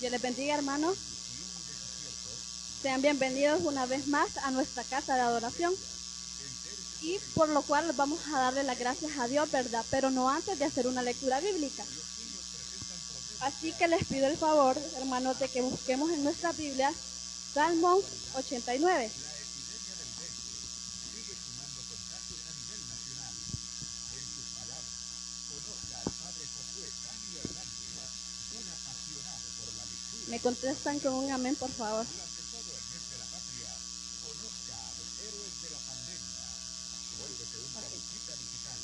Dios les bendiga, hermanos. Sean bienvenidos una vez más a nuestra casa de adoración. Y por lo cual vamos a darle las gracias a Dios, ¿verdad? Pero no antes de hacer una lectura bíblica. Así que les pido el favor, hermanos, de que busquemos en nuestra Biblia Salmos 89. Me contestan con un amén, por favor.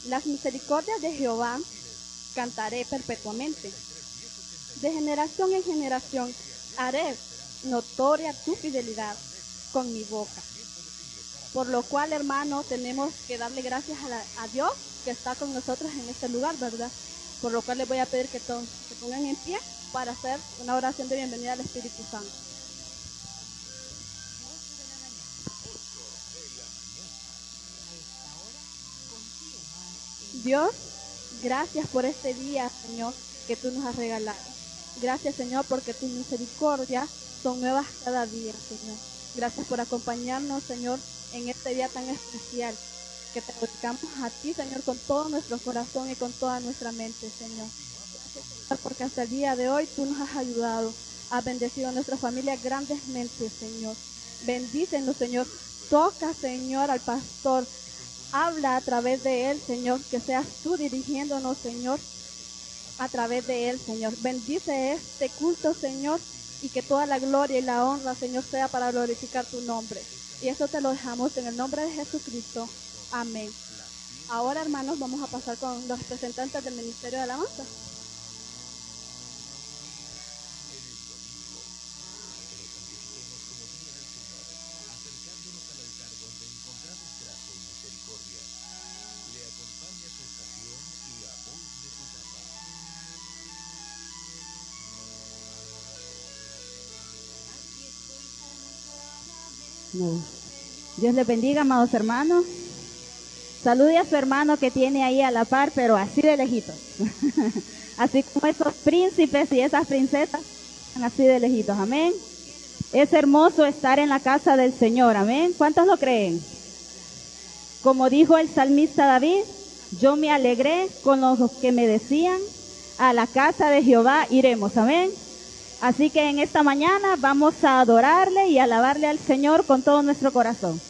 Las misericordias de Jehová cantaré perpetuamente. De generación en generación haré notoria tu fidelidad con mi boca. Por lo cual, hermanos, tenemos que darle gracias a Dios que está con nosotros en este lugar, ¿verdad? Por lo cual les voy a pedir que se pongan en pie para hacer una oración de bienvenida al Espíritu Santo. Dios, gracias por este día, Señor, que tú nos has regalado. Gracias, Señor, porque tus misericordias son nuevas cada día, Señor. Gracias por acompañarnos, Señor, en este día tan especial, que te dedicamos a ti, Señor, con todo nuestro corazón y con toda nuestra mente, Señor. Porque hasta el día de hoy tú nos has ayudado, has bendecido a nuestra familia grandemente, Señor. Bendícenos, Señor. Toca, Señor, al pastor. Habla a través de él, Señor. Que seas tú dirigiéndonos, Señor, a través de él, Señor. Bendice este culto, Señor, y que toda la gloria y la honra, Señor, sea para glorificar tu nombre. Y eso te lo dejamos en el nombre de Jesucristo. Amén. Ahora, hermanos, vamos a pasar con los representantes del Ministerio de Alabanza. No. Dios les bendiga, amados hermanos. Salude a su hermano que tiene ahí a la par, pero así de lejitos. Así como esos príncipes y esas princesas, así de lejitos. Amén. Es hermoso estar en la casa del Señor. Amén. ¿Cuántos lo creen? Como dijo el salmista David, yo me alegré con los que me decían, a la casa de Jehová iremos. Amén. Así que en esta mañana vamos a adorarle y alabarle al Señor con todo nuestro corazón.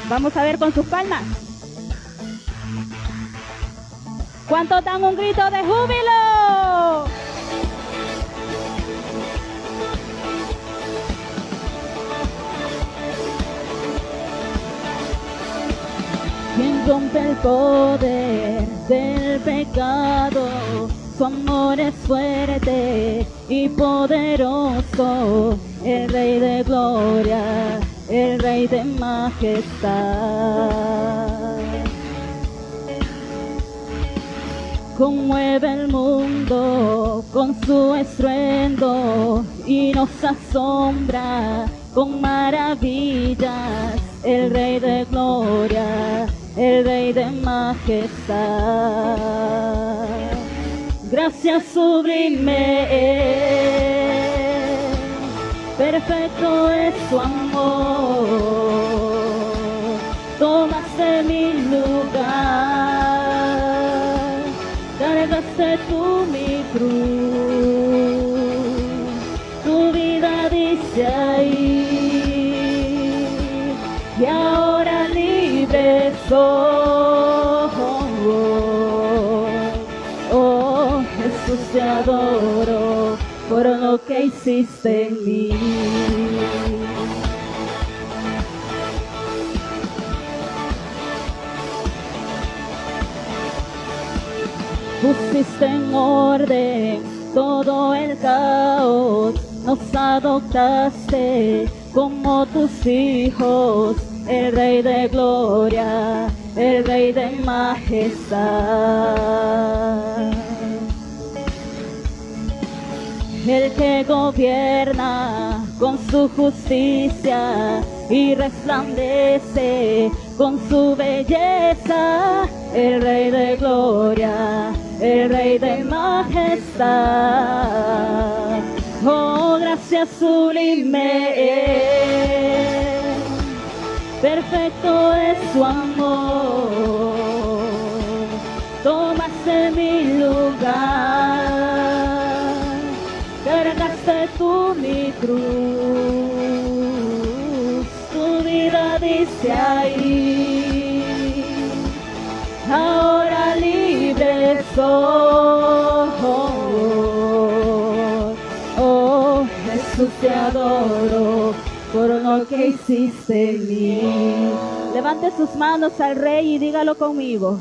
Vamos a ver con sus palmas. ¿Cuántos dan un grito de júbilo? Quien rompe el poder del pecado, su amor es fuerte y poderoso, el Rey de gloria, el Rey de majestad. Conmueve el mundo con su estruendo y nos asombra con maravillas, el Rey de gloria, el Rey de majestad. Gracias sublime es, perfecto es su amor, tomaste mi lugar, cargaste tú mi cruz, tu vida dice ahí, y ahora libre soy. Oh, Jesús, te adoro por lo que hiciste en mí. Pusiste en orden todo el caos, nos adoptaste como tus hijos, el Rey de gloria, el Rey de majestad. El que gobierna con su justicia y resplandece con su belleza, el Rey de gloria, el Rey de majestad. Oh, gracias sublime es, perfecto es su amor. Tomaste mi lugar, cargaste tú mi cruz, tu vida dice ahí, ahora libre soy. Oh, Jesús, te adoro por lo que hiciste en mí. Levante sus manos al Rey y dígalo conmigo.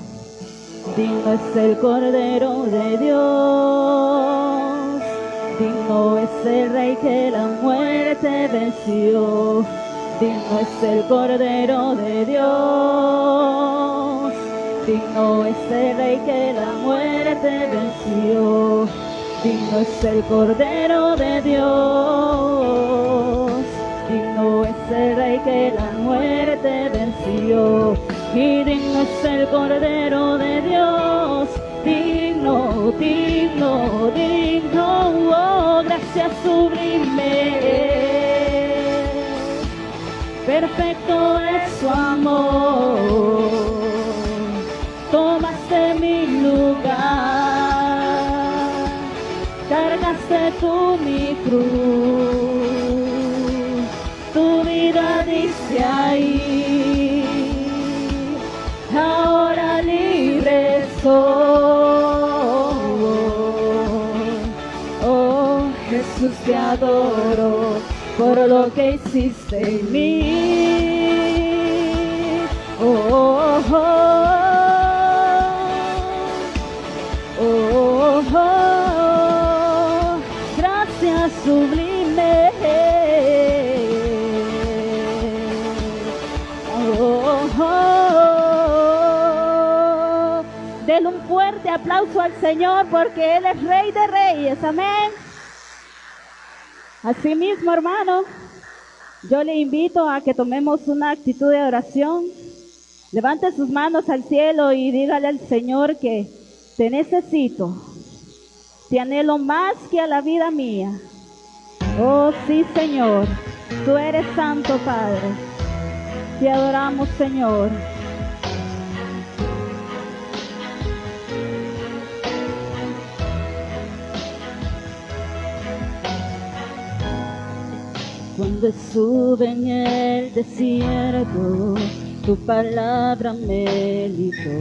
Digno es el Cordero de Dios, digno es el Rey que la muerte venció. Digno es el Cordero de Dios, digno es el Rey que la muerte venció. Digno es el Cordero de Dios, digno es el Rey que la muerte venció. Y digno es el Cordero de Dios, digno, digno, digno. Oh, gracias sublime, perfecto es su amor. Tomaste mi lugar, cargaste tú mi cruz, tu vida dice ahí, ahora libre soy. Oh, Jesús, te adoro por lo que hiciste en mí. Oh, oh, oh, oh, oh, gracias sublime. Oh, oh, oh. Denle un fuerte aplauso al Señor porque Él es Rey de Reyes. Amén. Asimismo, hermano, yo le invito a que tomemos una actitud de oración. Levante sus manos al cielo y dígale al Señor que te necesito, te anhelo más que a la vida mía. Oh sí, Señor, tú eres santo, Padre. Te adoramos, Señor. Cuando estuve en el desierto, tu palabra me libró.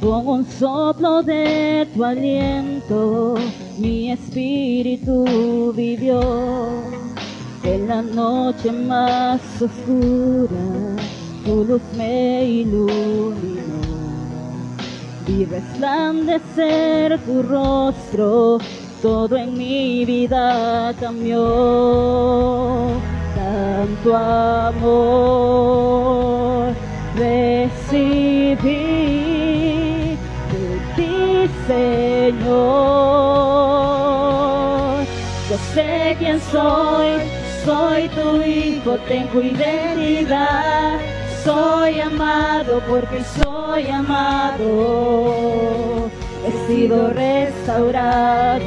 Con un soplo de tu aliento, mi espíritu vivió. En la noche más oscura, tu luz me iluminó. Vi resplandecer tu rostro, todo en mi vida cambió. Tanto amor recibí de ti, Señor. Yo sé quién soy, soy tu hijo, tengo identidad. Soy amado porque soy amado. He sido restaurado.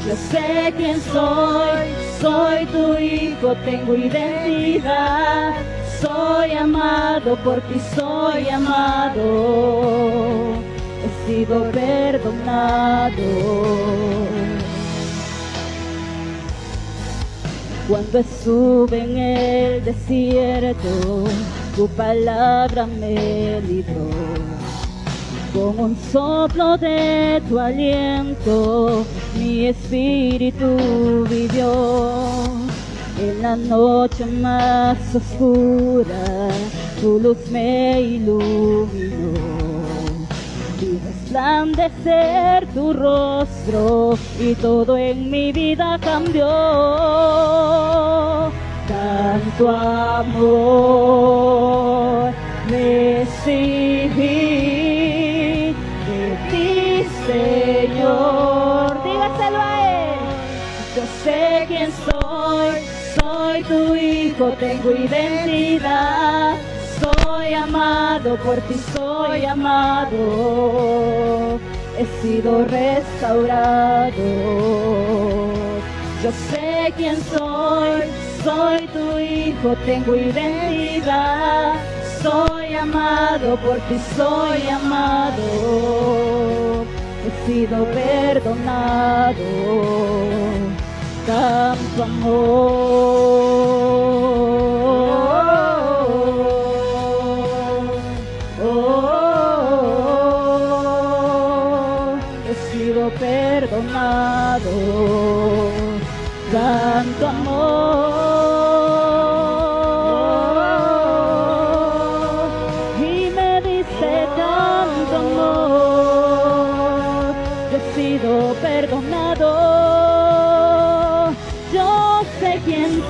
Yo sé quién soy, soy tu hijo, tengo identidad. Soy amado por ti, soy amado. He sido perdonado. Cuando estuve en el desierto, tu palabra me libró. Con un soplo de tu aliento, mi espíritu vivió. En la noche más oscura, tu luz me iluminó. Vi resplandecer tu rostro y todo en mi vida cambió. Tanto amor recibí de ti, Señor. Dígaselo a Él. Yo sé quién soy, soy tu hijo, tengo identidad. Soy soy amado, por ti soy amado, he sido restaurado. Yo sé quién soy tu hijo, tengo identidad. Soy amado, por ti soy amado, he sido perdonado. Tanto amor, he sido perdonado. Tanto amor, y me diste tanto amor, he sido perdonado. Yo sé quién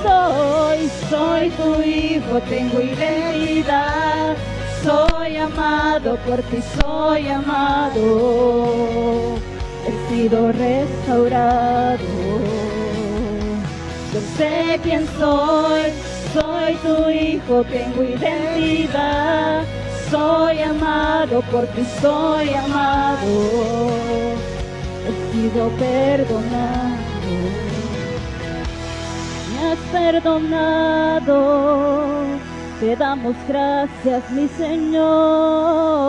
soy tu hijo, tengo identidad. Soy amado, por ti soy amado, he sido restaurado. Yo sé quién soy tu hijo, tengo identidad. Soy amado, por ti soy amado, he sido perdonado. Me has perdonado, te damos gracias, mi Señor.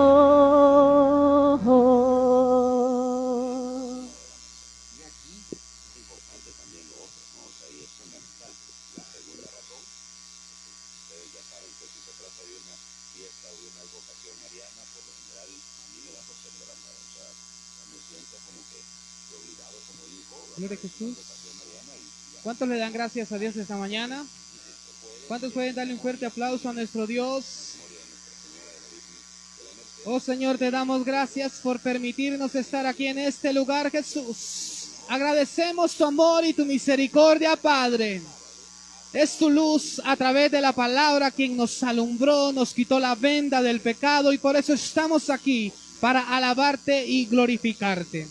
Gloria a Jesús. ¿Cuántos le dan gracias a Dios esta mañana? ¿Cuántos pueden darle un fuerte aplauso a nuestro Dios? Oh Señor, te damos gracias por permitirnos estar aquí en este lugar, Jesús. Agradecemos tu amor y tu misericordia, Padre. Es tu luz a través de la palabra quien nos alumbró, nos quitó la venda del pecado y por eso estamos aquí para alabarte y glorificarte.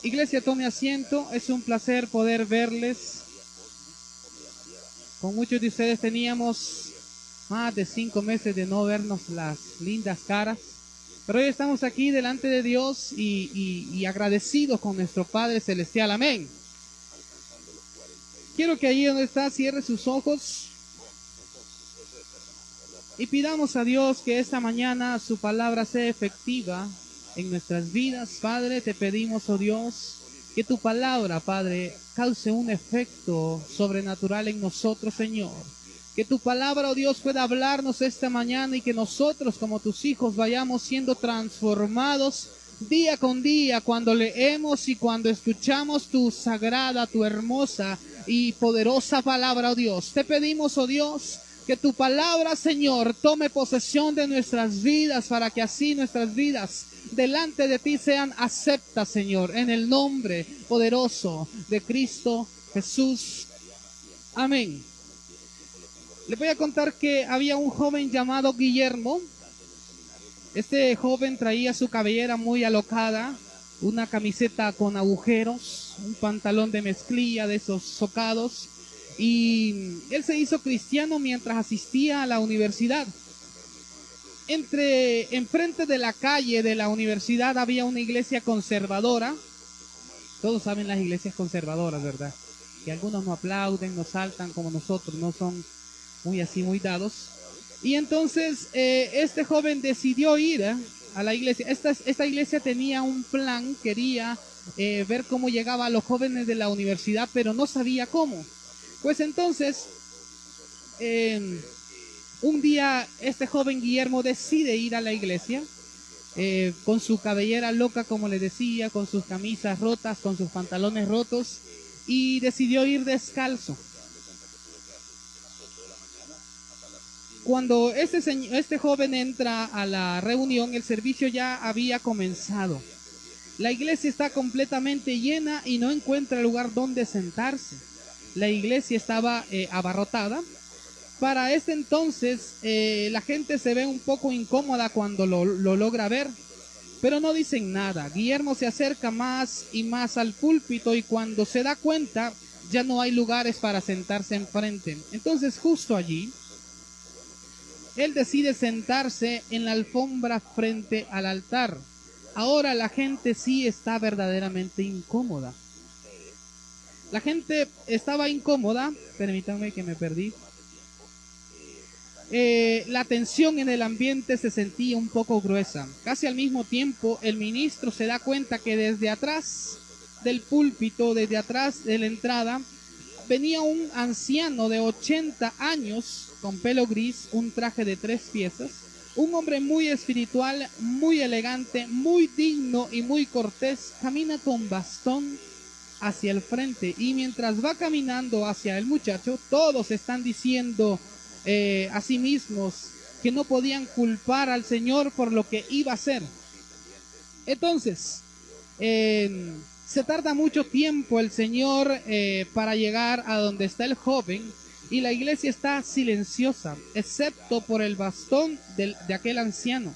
Iglesia, tome asiento, es un placer poder verles. Con muchos de ustedes teníamos más de 5 meses de no vernos las lindas caras, pero hoy estamos aquí delante de Dios y agradecidos con nuestro Padre Celestial, amén. Quiero que allí donde está cierre sus ojos y pidamos a Dios que esta mañana su palabra sea efectiva en nuestras vidas. Padre, te pedimos, oh Dios, que tu palabra, Padre, cause un efecto sobrenatural en nosotros, Señor. Que tu palabra, oh Dios, pueda hablarnos esta mañana y que nosotros, como tus hijos, vayamos siendo transformados día con día cuando leemos y cuando escuchamos tu sagrada, tu hermosa y poderosa palabra, oh Dios. Te pedimos, oh Dios, que tu palabra, Señor, tome posesión de nuestras vidas para que así nuestras vidas delante de ti sean aceptas, Señor, en el nombre poderoso de Cristo Jesús. Amén. Les voy a contar que había un joven llamado Guillermo. Este joven traía su cabellera muy alocada, una camiseta con agujeros, un pantalón de mezclilla de esos socados, y él se hizo cristiano mientras asistía a la universidad. Enfrente de la calle de la universidad había una iglesia conservadora. Todos saben las iglesias conservadoras, ¿verdad? Que algunos no aplauden, no saltan como nosotros, no son muy dados. Y entonces este joven decidió ir a la iglesia. Esta iglesia tenía un plan, quería ver cómo llegaba a los jóvenes de la universidad, pero no sabía cómo. Pues entonces, un día este joven Guillermo decide ir a la iglesia con su cabellera loca, como le decía, con sus camisas rotas, con sus pantalones rotos, y decidió ir descalzo. Cuando este joven entra a la reunión, el servicio ya había comenzado. La iglesia está completamente llena y no encuentra lugar donde sentarse. La iglesia estaba abarrotada. Para este entonces, la gente se ve un poco incómoda cuando lo logra ver, pero no dicen nada. Guillermo se acerca más y más al púlpito y cuando se da cuenta, ya no hay lugares para sentarse enfrente. Entonces, justo allí, él decide sentarse en la alfombra frente al altar. Ahora la gente sí está verdaderamente incómoda. La gente estaba incómoda, permítanme que me perdí. La tensión en el ambiente se sentía un poco gruesa. Casi al mismo tiempo, el ministro se da cuenta que desde atrás del púlpito, desde atrás de la entrada, venía un anciano de 80 años, con pelo gris, un traje de 3 piezas, un hombre muy espiritual, muy elegante, muy digno y muy cortés, camina con bastón hacia el frente, y mientras va caminando hacia el muchacho, todos están diciendo a sí mismos que no podían culpar al Señor por lo que iba a hacer. Entonces, se tarda mucho tiempo el Señor para llegar a donde está el joven, y la iglesia está silenciosa, excepto por el bastón de aquel anciano.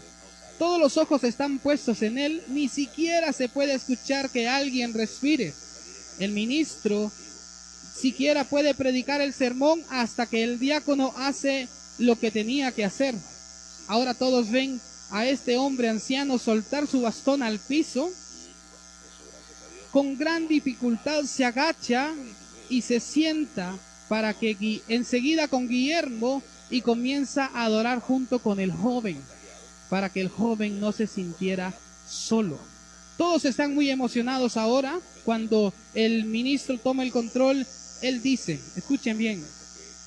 Todos los ojos están puestos en él, ni siquiera se puede escuchar que alguien respire. El ministro siquiera puede predicar el sermón hasta que el diácono hace lo que tenía que hacer. Ahora todos ven a este hombre anciano soltar su bastón al piso. Con gran dificultad se agacha y se sienta para que enseguida con Guillermo y comienza a adorar junto con el joven, para que el joven no se sintiera solo. Todos están muy emocionados ahora. Cuando el ministro toma el control, él dice, escuchen bien,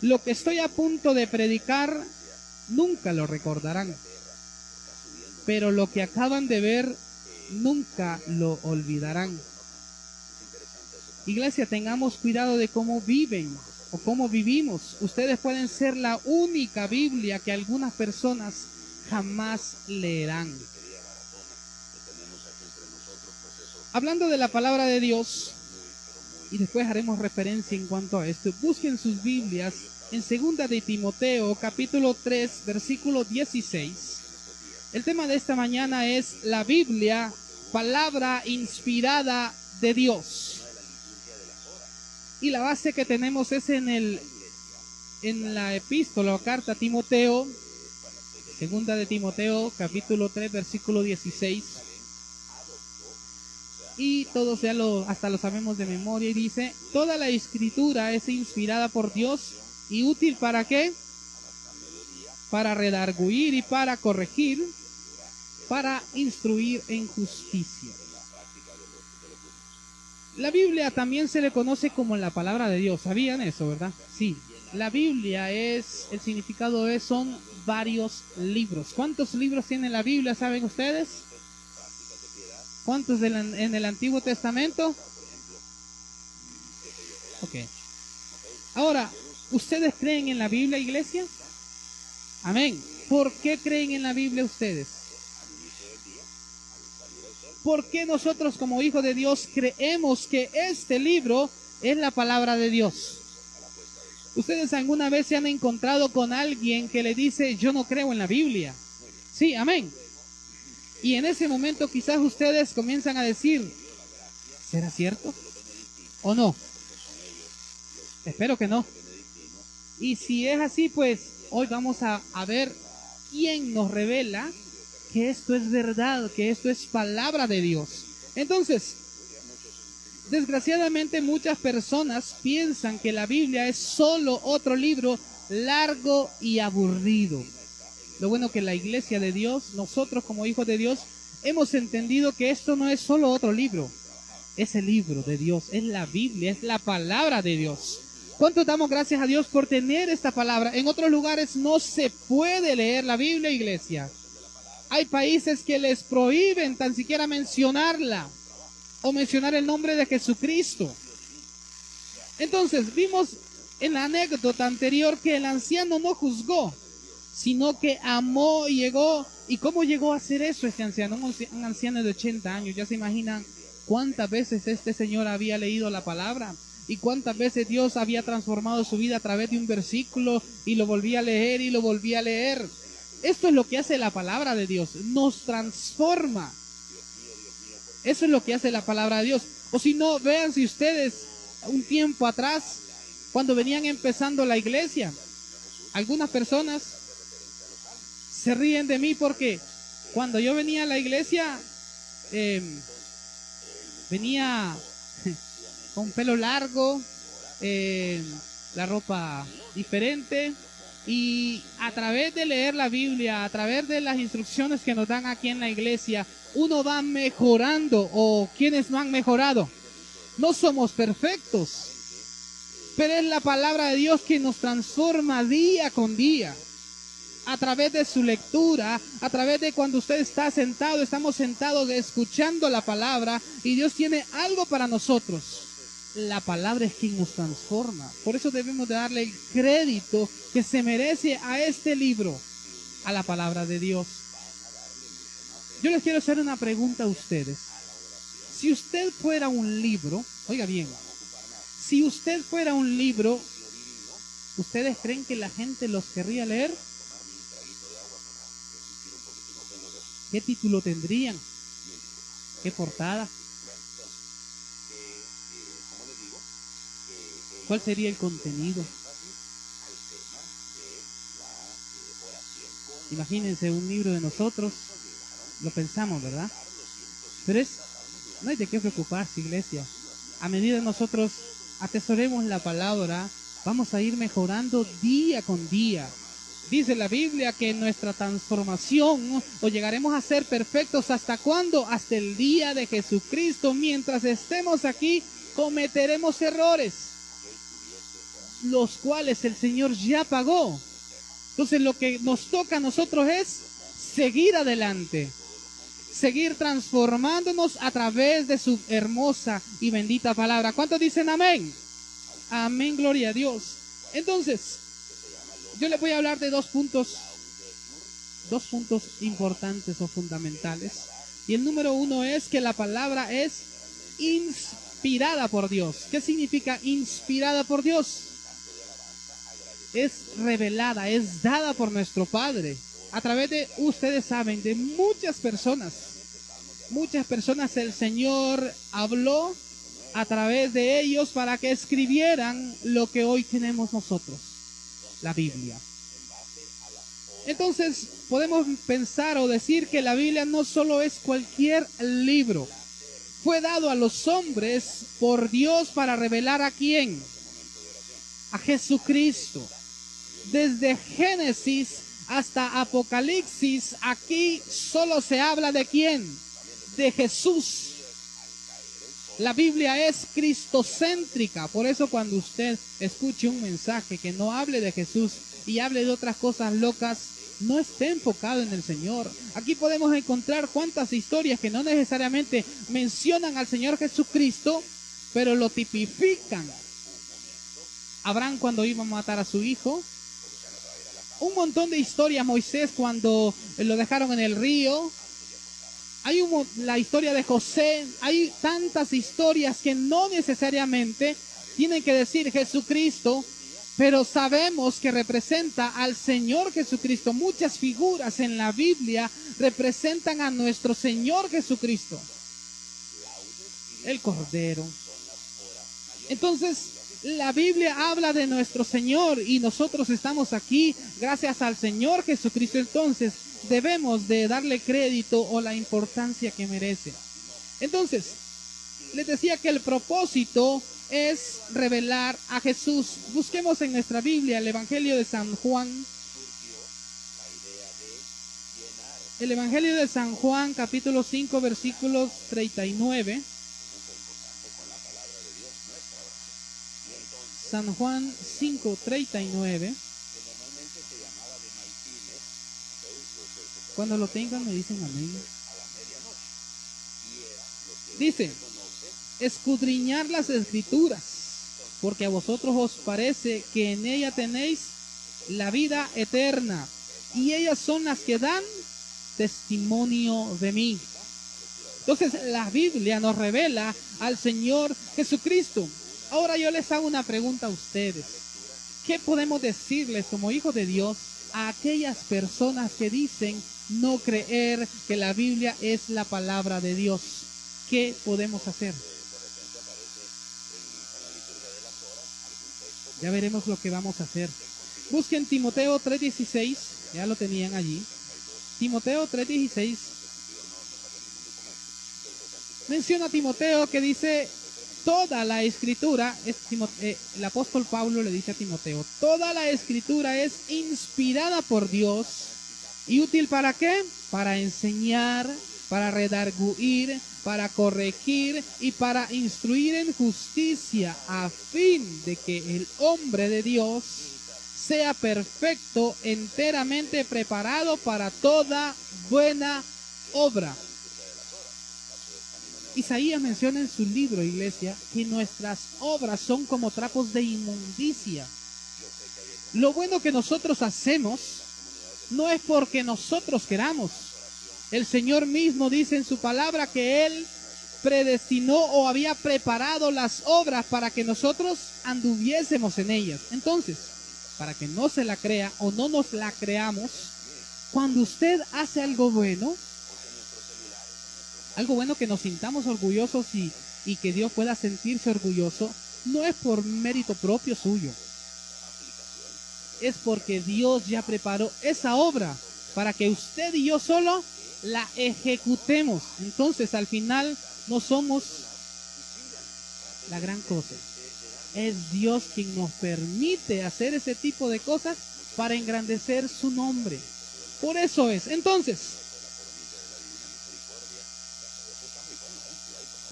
lo que estoy a punto de predicar nunca lo recordarán, pero lo que acaban de ver nunca lo olvidarán. Iglesia, tengamos cuidado de cómo viven o cómo vivimos. Ustedes pueden ser la única Biblia que algunas personas jamás leerán. Hablando de la palabra de Dios, y después haremos referencia en cuanto a esto, busquen sus Biblias en 2 de Timoteo, capítulo 3, versículo 16. El tema de esta mañana es la Biblia, palabra inspirada de Dios. Y la base que tenemos es en la epístola o carta a Timoteo, 2 de Timoteo, capítulo 3, versículo 16. Y todos ya hasta lo sabemos de memoria, y dice, toda la escritura es inspirada por Dios y útil ¿para qué? Para redarguir y para corregir, para instruir en justicia. La Biblia también se le conoce como la palabra de Dios. ¿Sabían eso, verdad? Sí. La Biblia el significado son varios libros. ¿Cuántos libros tiene la Biblia, saben ustedes? ¿Cuántos en el Antiguo Testamento? Ok. Ahora, ¿ustedes creen en la Biblia, iglesia? Amén. ¿Por qué creen en la Biblia ustedes? ¿Por qué nosotros como hijos de Dios creemos que este libro es la palabra de Dios? ¿Ustedes alguna vez se han encontrado con alguien que le dice, yo no creo en la Biblia? Sí, amén. Y en ese momento quizás ustedes comienzan a decir, ¿será cierto o no? Espero que no. Y si es así, pues hoy vamos a ver quién nos revela que esto es verdad, que esto es palabra de Dios. Entonces, desgraciadamente muchas personas piensan que la Biblia es solo otro libro largo y aburrido. Lo bueno que la iglesia de Dios, nosotros como hijos de Dios, hemos entendido que esto no es solo otro libro. Es el libro de Dios, es la Biblia, es la palabra de Dios. ¿Cuánto damos gracias a Dios por tener esta palabra? En otros lugares no se puede leer la Biblia, iglesia. Hay países que les prohíben tan siquiera mencionarla o mencionar el nombre de Jesucristo. Entonces, vimos en la anécdota anterior que el anciano no juzgó, sino que amó y llegó. ¿Y cómo llegó a hacer eso este anciano? Un anciano de 80 años. Ya se imaginan cuántas veces este señor había leído la palabra y cuántas veces Dios había transformado su vida a través de un versículo y lo volvía a leer y lo volvía a leer. Esto es lo que hace la palabra de Dios, nos transforma. Eso es lo que hace la palabra de Dios. O si no, vean si ustedes un tiempo atrás, cuando venían empezando la iglesia, algunas personas Se ríen de mí porque cuando yo venía a la iglesia, venía con pelo largo, la ropa diferente, y a través de leer la Biblia, a través de las instrucciones que nos dan aquí en la iglesia, uno va mejorando. O quienes no han mejorado, no somos perfectos, pero es la palabra de Dios que nos transforma día con día. A través de su lectura, a través de cuando usted está sentado, estamos sentados escuchando la palabra, y Dios tiene algo para nosotros. La palabra es quien nos transforma. Por eso debemos de darle el crédito que se merece a este libro, a la palabra de Dios. Yo les quiero hacer una pregunta a ustedes. Si usted fuera un libro, oiga bien, si usted fuera un libro, ¿ustedes creen que la gente los querría leer? ¿Qué título tendrían? ¿Qué portada? ¿Cuál sería el contenido? Imagínense un libro de nosotros, lo pensamos, ¿verdad? Pero no hay de qué preocuparse, iglesia. A medida que nosotros atesoremos la palabra, vamos a ir mejorando día con día. Dice la Biblia que nuestra transformación, o llegaremos a ser perfectos, ¿hasta cuándo? Hasta el día de Jesucristo. Mientras estemos aquí, cometeremos errores, los cuales el Señor ya pagó. Entonces lo que nos toca a nosotros es seguir adelante, seguir transformándonos a través de su hermosa y bendita palabra. ¿Cuántos dicen amén? Amén, gloria a Dios. Entonces, yo les voy a hablar de dos puntos importantes o fundamentales. Y el número uno es que la palabra es inspirada por Dios. ¿Qué significa inspirada por Dios? Es revelada, es dada por nuestro Padre. A través de, ustedes saben, de muchas personas el Señor habló a través de ellos para que escribieran lo que hoy tenemos nosotros, la Biblia. Entonces podemos pensar o decir que la Biblia no solo es cualquier libro. Fue dado a los hombres por Dios para revelar ¿a quién? A Jesucristo. Desde Génesis hasta Apocalipsis, aquí solo se habla ¿de quién? De Jesús. La Biblia es cristocéntrica. Por eso cuando usted escuche un mensaje que no hable de Jesús y hable de otras cosas locas, no esté enfocado en el Señor. Aquí podemos encontrar cuantas historias que no necesariamente mencionan al Señor Jesucristo, pero lo tipifican. Abraham cuando iba a matar a su hijo. Un montón de historias. Moisés cuando lo dejaron en el río. Hay la historia de José. Hay tantas historias que no necesariamente tienen que decir Jesucristo, pero sabemos que representa al Señor Jesucristo. Muchas figuras en la Biblia representan a nuestro Señor Jesucristo, el Cordero. Entonces, la Biblia habla de nuestro Señor y nosotros estamos aquí gracias al Señor Jesucristo. Entonces, debemos de darle crédito o la importancia que merece. Entonces, les decía que el propósito es revelar a Jesús. Busquemos en nuestra Biblia el Evangelio de San Juan. El Evangelio de San Juan, capítulo 5, versículos 39. San Juan 5, 39. Cuando lo tengan me dicen amén. Dice: escudriñar las escrituras, porque a vosotros os parece que en ella tenéis la vida eterna, y ellas son las que dan testimonio de mí. Entonces la Biblia nos revela al Señor Jesucristo. Ahora yo les hago una pregunta a ustedes. ¿Qué podemos decirles como hijos de Dios a aquellas personas que dicen no creer que la Biblia es la palabra de Dios? ¿Qué podemos hacer? Ya veremos lo que vamos a hacer. Busquen Timoteo 3:16, ya lo tenían allí. Timoteo 3:16 menciona a Timoteo que dice, toda la escritura, el apóstol Pablo le dice a Timoteo, toda la escritura es inspirada por Dios y útil ¿para qué? Para enseñar, para redarguir, para corregir y para instruir en justicia, a fin de que el hombre de Dios sea perfecto, enteramente preparado para toda buena obra. Isaías menciona en su libro, iglesia, que nuestras obras son como trapos de inmundicia. Lo bueno que nosotros hacemos no es porque nosotros queramos. El Señor mismo dice en su palabra que Él predestinó o había preparado las obras para que nosotros anduviésemos en ellas. Entonces, para que no se la crea o no nos la creamos, cuando usted hace algo bueno que nos sintamos orgullosos y que Dios pueda sentirse orgulloso, no es por mérito propio suyo. Es porque Dios ya preparó esa obra para que usted y yo solo la ejecutemos. Entonces, al final, no somos la gran cosa. Es Dios quien nos permite hacer ese tipo de cosas para engrandecer su nombre. Por eso es. Entonces,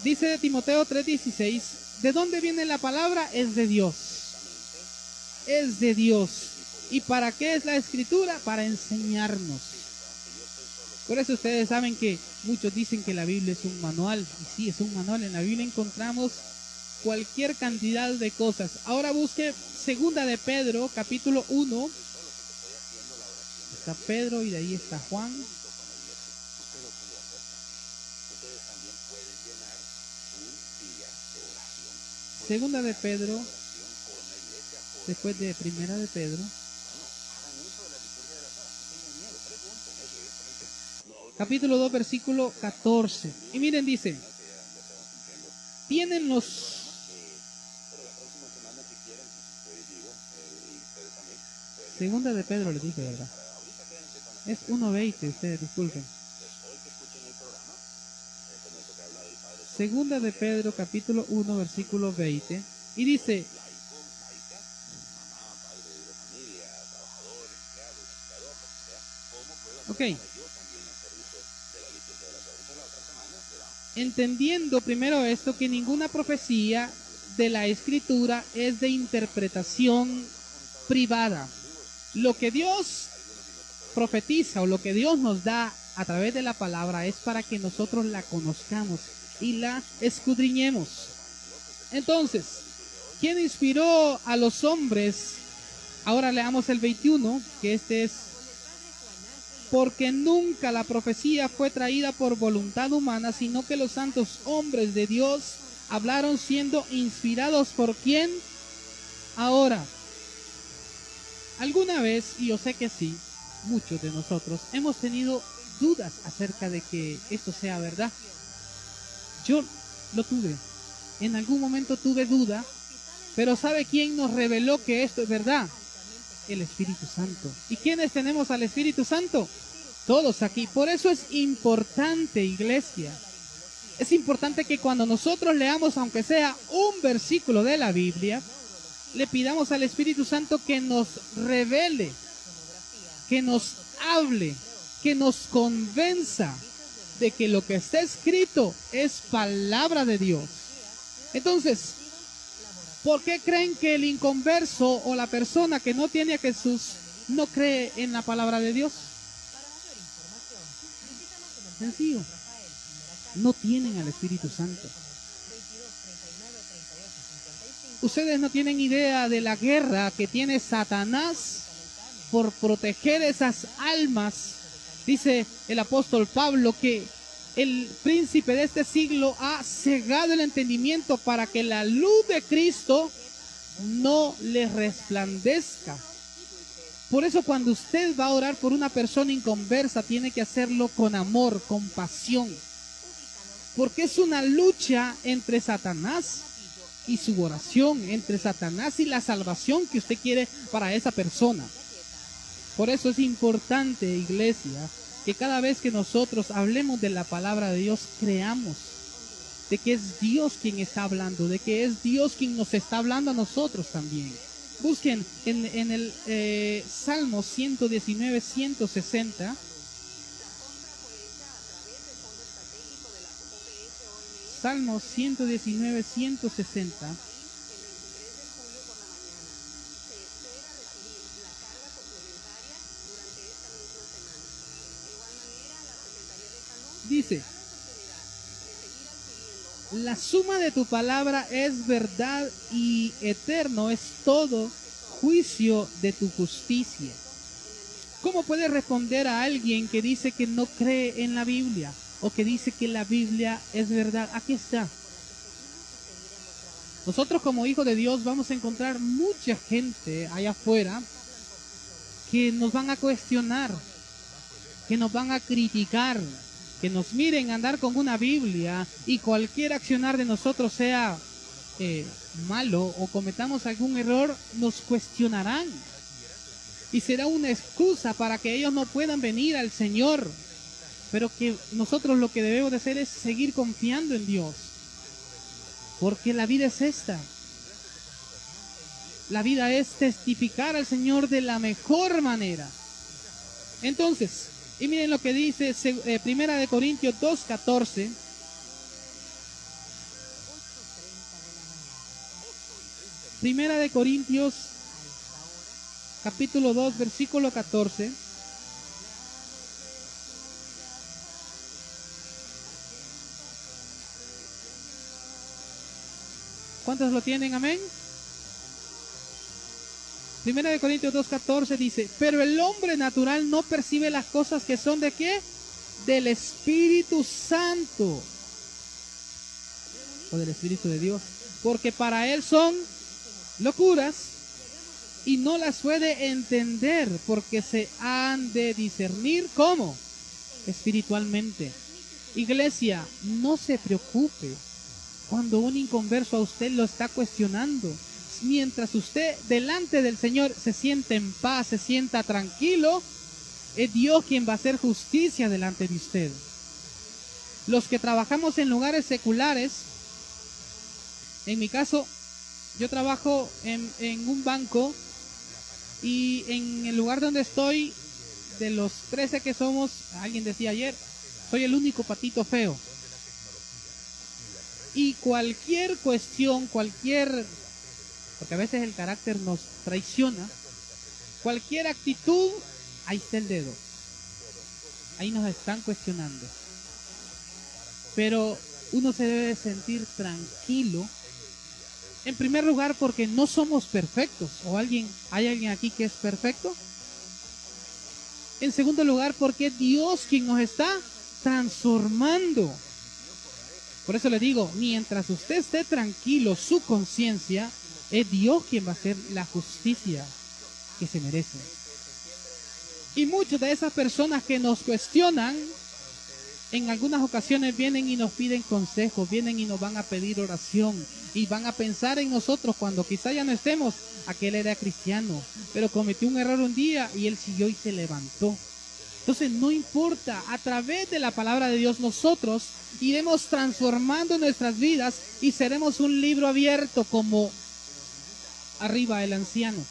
dice Timoteo 3:16, ¿de dónde viene la palabra? Es de Dios. Es de Dios. ¿Y para qué es la escritura? Para enseñarnos. Por eso ustedes saben que muchos dicen que la Biblia es un manual. Y sí, es un manual. En la Biblia encontramos cualquier cantidad de cosas. Ahora busque segunda de Pedro, capítulo 1. Está Pedro y de ahí está Juan. Segunda de Pedro, después de primera de Pedro. Capítulo 2, versículo 14. Y miren, dice, tienen los... Segunda de Pedro les dije, ¿verdad? Es 1:20, ustedes disculpen. Segunda de Pedro, capítulo 1, versículo 20. Y dice... Ok. Entendiendo primero esto, que ninguna profecía de la Escritura es de interpretación privada. Lo que Dios profetiza o lo que Dios nos da a través de la palabra es para que nosotros la conozcamos y la escudriñemos. Entonces, ¿quién inspiró a los hombres? Ahora leamos el 21, que este es: porque nunca la profecía fue traída por voluntad humana, sino que los santos hombres de Dios hablaron siendo inspirados por ¿quién? Ahora, alguna vez, y yo sé que sí, muchos de nosotros hemos tenido dudas acerca de que esto sea verdad. Yo lo tuve, en algún momento tuve duda, pero ¿sabe quién nos reveló que esto es verdad? El Espíritu Santo. ¿Y quiénes tenemos al Espíritu Santo? Todos aquí. Por eso es importante, iglesia. Es importante que cuando nosotros leamos, aunque sea un versículo de la Biblia, le pidamos al Espíritu Santo que nos revele, que nos hable, que nos convenza de que lo que está escrito es palabra de Dios. Entonces, ¿por qué creen que el inconverso o la persona que no tiene a Jesús no cree en la palabra de Dios? Sencillo. No tienen al Espíritu Santo. Ustedes no tienen idea de la guerra que tiene Satanás por proteger esas almas. Dice el apóstol Pablo que el príncipe de este siglo ha cegado el entendimiento para que la luz de Cristo no le resplandezca. Por eso cuando usted va a orar por una persona inconversa, tiene que hacerlo con amor, con pasión. Porque es una lucha entre Satanás y su oración, entre Satanás y la salvación que usted quiere para esa persona. Por eso es importante, iglesia, que cada vez que nosotros hablemos de la palabra de Dios, creamos de que es Dios quien está hablando, de que es Dios quien nos está hablando a nosotros también. Busquen en el Salmo 119, 160. Salmo 119, 160. Dice: la suma de tu palabra es verdad y eterno es todo juicio de tu justicia. ¿Cómo puedes responder a alguien que dice que no cree en la Biblia o que dice que la Biblia es verdad? Aquí está. Nosotros como hijos de Dios vamos a encontrar mucha gente allá afuera que nos van a cuestionar, que nos van a criticar, que nos miren andar con una Biblia y cualquier accionar de nosotros sea malo o cometamos algún error, nos cuestionarán. Y será una excusa para que ellos no puedan venir al Señor. Pero que nosotros lo que debemos de hacer es seguir confiando en Dios. Porque la vida es esta. La vida es testificar al Señor de la mejor manera. Entonces, y miren lo que dice Primera de Corintios 2:14. Primera de Corintios capítulo 2, versículo 14. ¿Cuántos lo tienen? Amén. Primera de Corintios 2:14 dice: pero el hombre natural no percibe las cosas que son ¿de qué? Del Espíritu Santo o del Espíritu de Dios, porque para él son locuras y no las puede entender, porque se han de discernir ¿cómo? Espiritualmente. Iglesia, no se preocupe cuando un inconverso a usted lo está cuestionando. Mientras usted delante del Señor se siente en paz, se sienta tranquilo, es Dios quien va a hacer justicia delante de usted. Los que trabajamos en lugares seculares, en mi caso, yo trabajo en un banco y en el lugar donde estoy, de los 13 que somos, alguien decía ayer, soy el único patito feo. Y cualquier cuestión, porque a veces el carácter nos traiciona, cualquier actitud, ahí está el dedo. Ahí nos están cuestionando. Pero uno se debe sentir tranquilo. En primer lugar, porque no somos perfectos. ¿Hay alguien aquí que es perfecto? En segundo lugar, porque es Dios quien nos está transformando. Por eso le digo, mientras usted esté tranquilo, su conciencia, es Dios quien va a hacer la justicia que se merece. Y muchas de esas personas que nos cuestionan, en algunas ocasiones vienen y nos piden consejos, vienen y nos van a pedir oración, y van a pensar en nosotros cuando quizá ya no estemos. Aquel era cristiano, pero cometió un error un día y él siguió y se levantó. Entonces no importa, a través de la palabra de Dios nosotros iremos transformando nuestras vidas y seremos un libro abierto como arriba el anciano.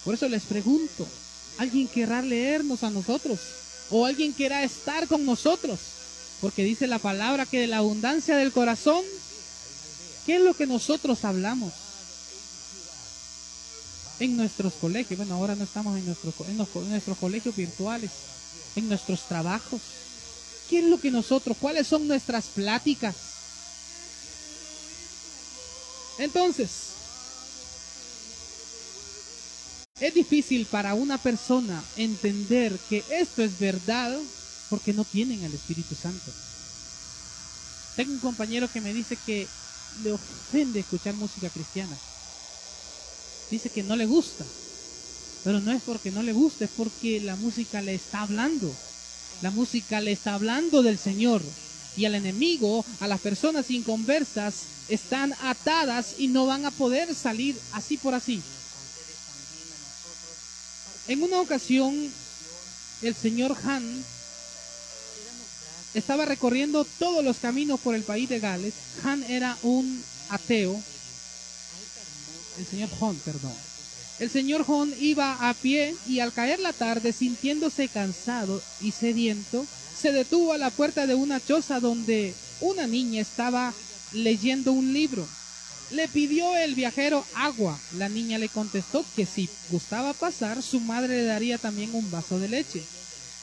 Por eso les pregunto, ¿alguien querrá leernos a nosotros? ¿O alguien querrá estar con nosotros? Porque dice la palabra que de la abundancia del corazón, ¿qué es lo que nosotros hablamos? En nuestros colegios, bueno, ahora no estamos en nuestros colegios virtuales, en nuestros trabajos. ¿Qué es lo que cuáles son nuestras pláticas? Entonces, es difícil para una persona entender que esto es verdad porque no tienen al Espíritu Santo. Tengo un compañero que me dice que le ofende escuchar música cristiana. Dice que no le gusta, pero no es porque no le guste, es porque la música le está hablando. La música le está hablando del Señor. Y al enemigo, a las personas inconversas, están atadas y no van a poder salir así por así. En una ocasión el señor Han estaba recorriendo todos los caminos por el país de Gales. Han era un ateo. El señor Hon, perdón. El señor Hon iba a pie y al caer la tarde, sintiéndose cansado y sediento, se detuvo a la puerta de una choza donde una niña estaba leyendo un libro. Le pidió el viajero agua. La niña le contestó que si gustaba pasar, su madre le daría también un vaso de leche.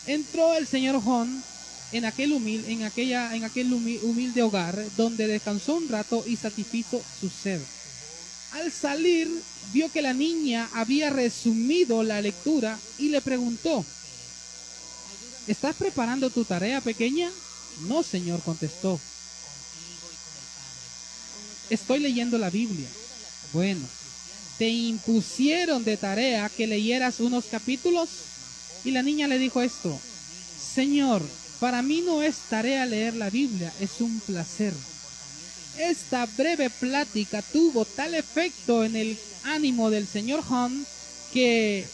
Entró el señor Hon en aquel humilde hogar, donde descansó un rato y satisfizo su sed. Al salir, vio que la niña había resumido la lectura y le preguntó: ¿estás preparando tu tarea, pequeña? No, señor, contestó. Estoy leyendo la Biblia. Bueno, ¿te impusieron de tarea que leyeras unos capítulos? Y la niña le dijo esto: Señor, para mí no es tarea leer la Biblia, es un placer. Esta breve plática tuvo tal efecto en el ánimo del señor Hon que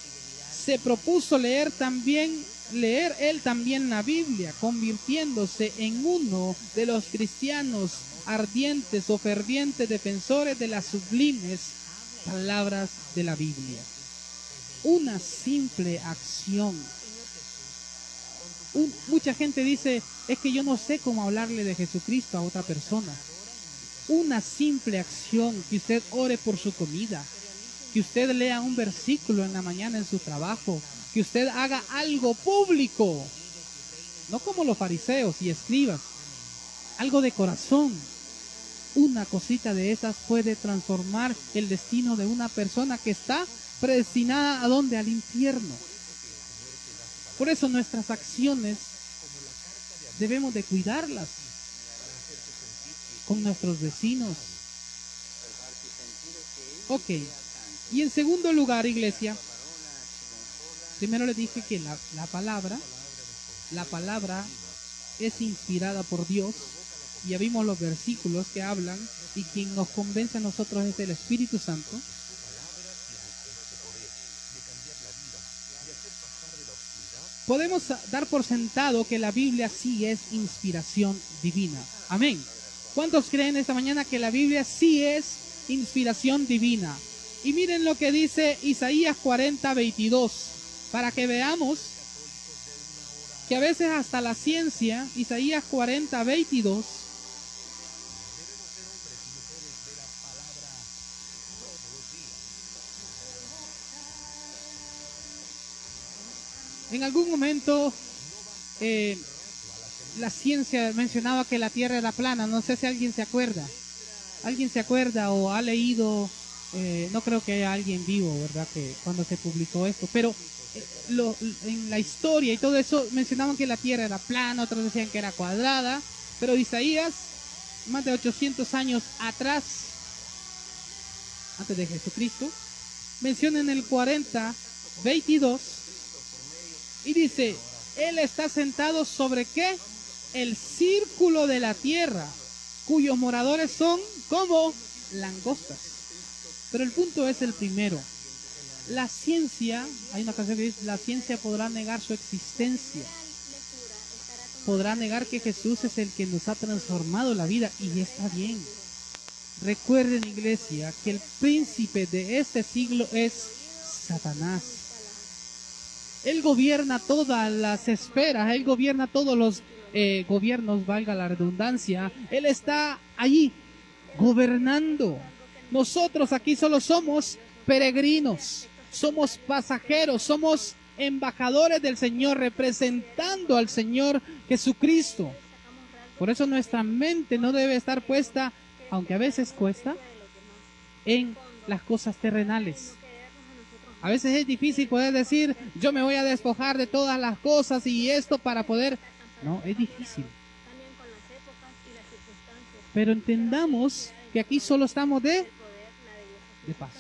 se propuso leer él también la Biblia, convirtiéndose en uno de los cristianos ardientes o fervientes defensores de las sublimes palabras de la Biblia. Una simple acción. Mucha gente dice: es que yo no sé cómo hablarle de Jesucristo a otra persona. Una simple acción, que usted ore por su comida, que usted lea un versículo en la mañana en su trabajo, que usted haga algo público, no como los fariseos y escribas, algo de corazón. Una cosita de esas puede transformar el destino de una persona que está predestinada ¿a dónde? Al infierno. Por eso nuestras acciones debemos de cuidarlas con nuestros vecinos. Ok. Y en segundo lugar, iglesia, primero les dije que la palabra es inspirada por Dios. Ya vimos los versículos que hablan, y quien nos convence a nosotros es el Espíritu Santo. Podemos dar por sentado que la Biblia sí es inspiración divina. Amén. ¿Cuántos creen esta mañana que la Biblia sí es inspiración divina? Y miren lo que dice Isaías 40:22, para que veamos que a veces hasta la ciencia, Isaías 40:22, en algún momento la ciencia mencionaba que la Tierra era plana. No sé si alguien se acuerda. ¿Alguien se acuerda o ha leído? No creo que haya alguien vivo, ¿verdad?, que cuando se publicó esto. Pero en la historia y todo eso mencionaban que la Tierra era plana, otros decían que era cuadrada. Pero Isaías, más de 800 años atrás, antes de Jesucristo, menciona en el 40:22 y dice: Él está sentado sobre ¿qué? El círculo de la tierra, cuyos moradores son como langostas. Pero el punto es el primero. La ciencia, hay una canción que dice: la ciencia podrá negar su existencia, podrá negar que Jesús es el que nos ha transformado la vida, y está bien. Recuerden, iglesia, que el príncipe de este siglo es Satanás. Él gobierna todas las esferas, él gobierna todos los gobiernos, valga la redundancia. Él está allí gobernando. Nosotros aquí solo somos peregrinos, somos pasajeros, somos embajadores del Señor, representando al Señor Jesucristo. Por eso nuestra mente no debe estar puesta, aunque a veces cuesta, en las cosas terrenales. A veces es difícil poder decir: yo me voy a despojar de todas las cosas y esto para poder... No, es difícil. Pero entendamos que aquí solo estamos de paso.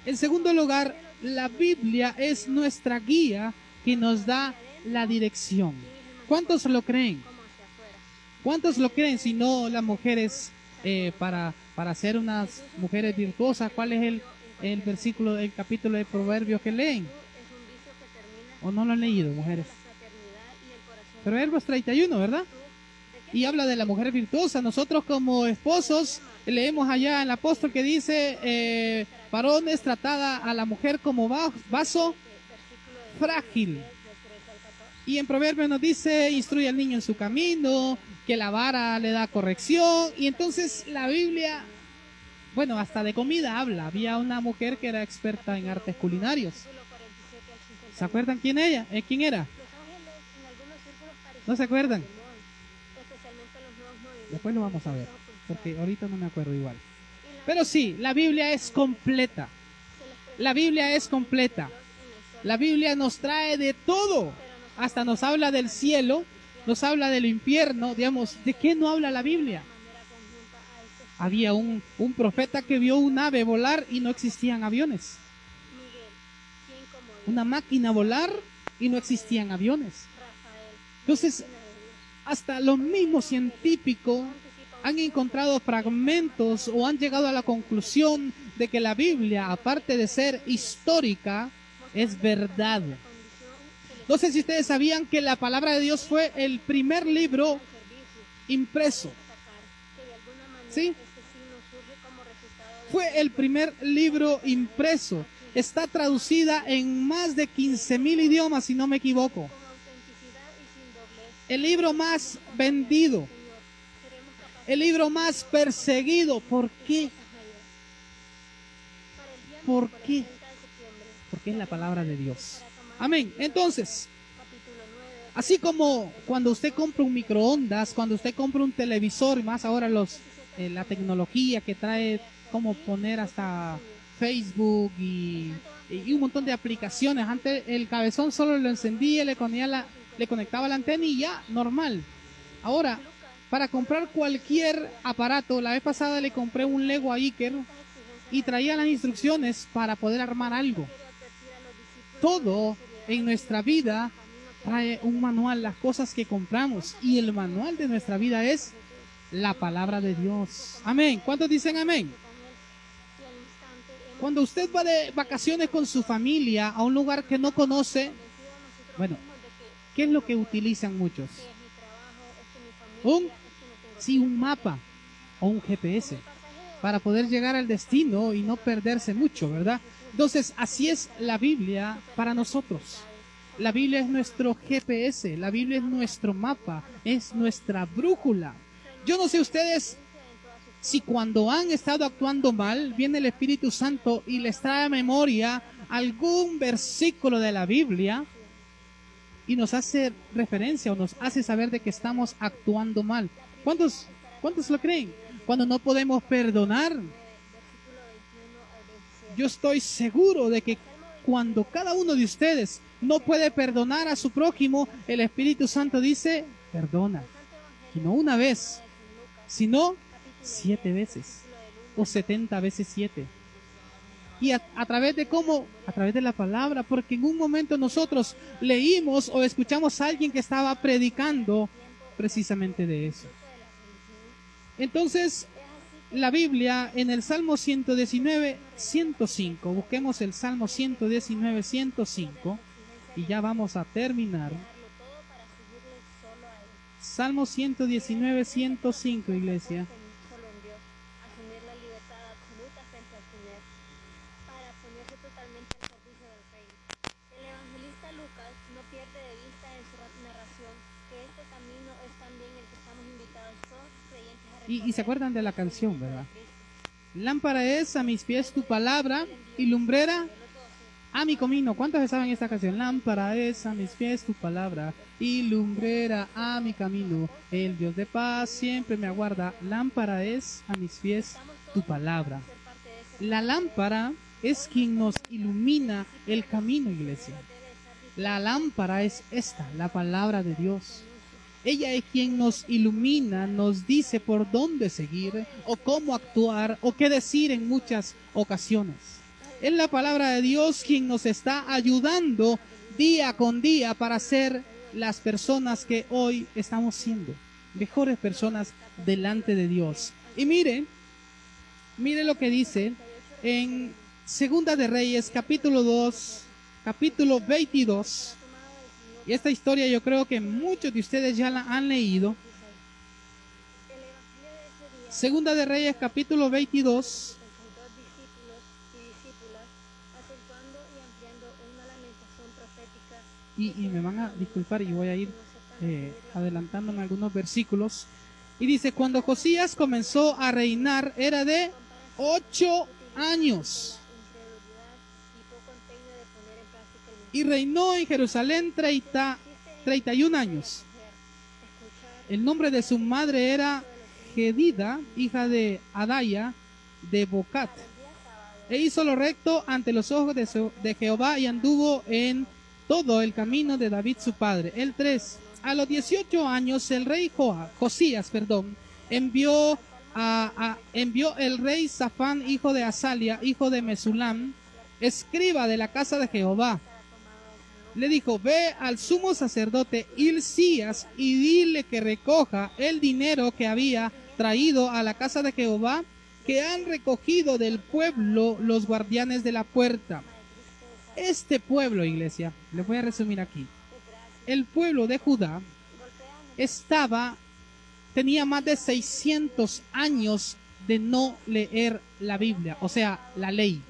En segundo lugar, la Biblia es nuestra guía que nos da la dirección. ¿Cuántos lo creen? ¿Cuántos lo creen? Si no, las mujeres, para ser unas mujeres virtuosas, ¿cuál es el versículo, el capítulo de Proverbios que leen? ¿O no lo han leído, mujeres? Proverbios 31, ¿verdad? Y habla de la mujer virtuosa. Nosotros como esposos leemos allá en el apóstol que dice, varones, tratada a la mujer como vaso frágil. Y en Proverbios nos dice, instruye al niño en su camino, que la vara le da corrección. Y entonces la Biblia, bueno, hasta de comida habla. Había una mujer que era experta en artes culinarios. ¿Se acuerdan quién ella? ¿Quién era? ¿No se acuerdan? Después lo vamos a ver, porque ahorita no me acuerdo igual. Pero sí, la Biblia es completa. La Biblia es completa. La Biblia nos trae de todo. Hasta nos habla del cielo, nos habla del infierno. Digamos, ¿de qué no habla la Biblia? Había un profeta que vio un ave volar y no existían aviones. Una máquina volar y no existían aviones. Entonces, hasta los mismos científicos han encontrado fragmentos o han llegado a la conclusión de que la Biblia, aparte de ser histórica, es verdad. No sé si ustedes sabían que la palabra de Dios fue el primer libro impreso. ¿Sí? Fue el primer libro impreso. Está traducida en más de 15,000 idiomas, si no me equivoco. El libro más vendido. El libro más perseguido. ¿Por qué? ¿Por qué? Porque es la palabra de Dios. Amén. Entonces, así como cuando usted compra un microondas, cuando usted compra un televisor, más ahora la tecnología que trae como poner hasta Facebook y un montón de aplicaciones. Antes el cabezón solo lo encendía, le conectaba la antena y ya, normal. Ahora, para comprar cualquier aparato, la vez pasada le compré un Lego a Iker y traía las instrucciones para poder armar algo. Todo en nuestra vida trae un manual, las cosas que compramos, y el manual de nuestra vida es la palabra de Dios. Amén. ¿Cuántos dicen amén? Cuando usted va de vacaciones con su familia a un lugar que no conoce, bueno, ¿qué es lo que utilizan muchos? Un mapa o un GPS para poder llegar al destino y no perderse mucho, ¿verdad? Entonces, así es la Biblia para nosotros. La Biblia es nuestro GPS, la Biblia es nuestro mapa, es nuestra brújula. Yo no sé ustedes si cuando han estado actuando mal, viene el Espíritu Santo y les trae a memoria algún versículo de la Biblia y nos hace referencia o nos hace saber de que estamos actuando mal. ¿Cuántos lo creen? Cuando no podemos perdonar. Yo estoy seguro de que cuando cada uno de ustedes no puede perdonar a su prójimo, el Espíritu Santo dice, perdona. Y no una vez, sino 7 veces. O 70 veces 7. ¿Y a través de cómo? A través de la palabra. Porque en un momento nosotros leímos o escuchamos a alguien que estaba predicando precisamente de eso. Entonces, la Biblia en el Salmo 119, 105. Busquemos el Salmo 119, 105. Y ya vamos a terminar. Salmo 119, 105, iglesia. Y se acuerdan de la canción, ¿verdad? Lámpara es a mis pies tu palabra y lumbrera a mi camino. ¿Cuántos saben esta canción? Lámpara es a mis pies tu palabra y lumbrera a mi camino. El Dios de paz siempre me aguarda. Lámpara es a mis pies tu palabra. La lámpara es quien nos ilumina el camino, iglesia. La lámpara es esta, la palabra de Dios. Ella es quien nos ilumina, nos dice por dónde seguir o cómo actuar o qué decir en muchas ocasiones. Es la palabra de Dios quien nos está ayudando día con día para ser las personas que hoy estamos siendo, mejores personas delante de Dios. Y mire lo que dice en Segunda de Reyes, capítulo 2, capítulo 22, Y esta historia yo creo que muchos de ustedes ya la han leído. Segunda de Reyes, capítulo 22. Y me van a disculpar y voy a ir adelantándome algunos versículos. Y dice, cuando Josías comenzó a reinar era de 8 años. Y reinó en Jerusalén 31 años. El nombre de su madre era Jedida, hija de Adaya, de Bocat. E hizo lo recto ante los ojos de Jehová y anduvo en todo el camino de David su padre. El 3. A los 18 años el rey Josías envió el rey Safán, hijo de Asalia, hijo de Mesulam, escriba de la casa de Jehová. Le dijo, ve al sumo sacerdote Hilcías y dile que recoja el dinero que había traído a la casa de Jehová, que han recogido del pueblo los guardianes de la puerta. Este pueblo, iglesia, les voy a resumir aquí. El pueblo de Judá tenía más de 600 años de no leer la Biblia, o sea, la ley.